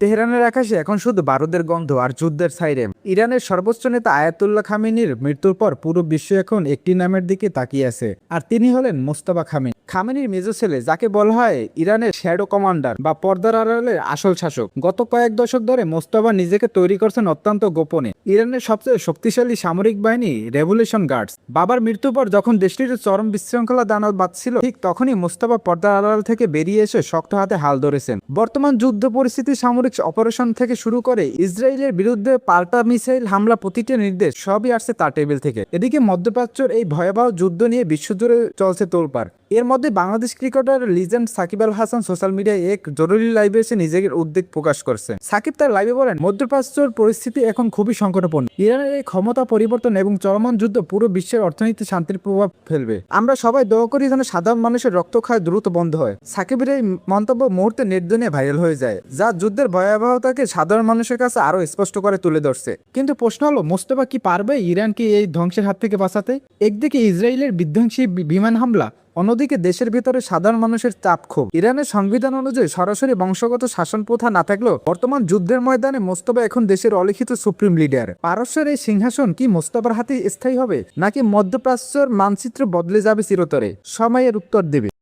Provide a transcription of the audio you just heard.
তেহরানের আকাশে এখন শুধু বারুদের গন্ধ আর যুদ্ধের সাইরেন। ইরানের সর্বোচ্চ নেতা আয়াতুল্লাহ খামেনির মৃত্যুর পর পুরো বিশ্ব এখন একটি নামের দিকে তাকিয়ে আছে, আর তিনি হলেন মোস্তফা খামেনি। খামেনির মেজো ছেলে, যাকে বলা হয় ইরানের শ্যাডো কমান্ডার বা পর্দার আড়ালের আসল শাসক। গত কয়েক দশক ধরে মোস্তফা নিজেকে তৈরি করছেন অত্যন্ত গোপনে। ইরানের সবচেয়ে শক্তিশালী সামরিক বাহিনী রেভলিউশন গার্ডস। বাবার মৃত্যুর পর যখন দেশটির চরম বিশৃঙ্খলা দানব বাঁধছিল, ঠিক তখনই মোস্তফা পর্দার আড়াল থেকে বেরিয়ে এসে শক্ত হাতে হাল ধরেছেন। বর্তমান যুদ্ধ পরিস্থিতি, সামরিক অপারেশন থেকে শুরু করে ইসরায়েলের বিরুদ্ধে পাল্টা মিসাইল হামলা, প্রতিটি নির্দেশ সবই আসছে তার টেবিল থেকে। এদিকে মধ্যপ্রাচ্যের এই ভয়াবহ যুদ্ধ নিয়ে বিশ্বজুড়ে চলছে তোলপাড়। এর মধ্যে Bangladesh cricketer legend Shakib Al Hasan social মিডিয়ায় এক জরুরি লাইভে এসে নিজের উদ্বেগ প্রকাশ করছে। সাকিব তার লাইভে বলেন, মধ্যপ্রাচ্যের পরিস্থিতি এখন খুবই সংকটাপন্ন। ইরানের এই ক্ষমতা পরিবর্তন এবং চলমান যুদ্ধ পুরো বিশ্বের অর্থনীতি শান্তির প্রভাব ফেলবে। আমরা সবাই দোয়া করি যেন সাধারণ মানুষের রক্তক্ষয় দ্রুত বন্ধ হয়। সাকিবের এই মন্তব্য মুহূর্তে নেট দুনিয়ায় ভাইরাল হয়ে যায়, যা যুদ্ধের ভয়াবহতাকে সাধারণ মানুষের কাছে আরো স্পষ্ট করে তুলে ধরছে। কিন্তু প্রশ্ন হলো, মোস্তফা কি পারবে ইরানকে এই ধ্বংসের হাত থেকে বাঁচাতে? একদিকে ইসরায়েলের বিধ্বংসী বিমান হামলা, অন্যদিকে দেশের ভিতরে সাধারণ মানুষের চাপ ক্ষোভ। ইরানের সংবিধান অনুযায়ী সরাসরি বংশগত শাসন প্রথা না থাকলেও বর্তমান যুদ্ধের ময়দানে মোস্তফা এখন দেশের অলিখিত সুপ্রিম লিডার। পারস্যের এই সিংহাসন কি মোস্তফার হাতে স্থায়ী হবে, নাকি মধ্যপ্রাচ্যের মানচিত্র বদলে যাবে চিরতরে? সময়ের উত্তর দেবে।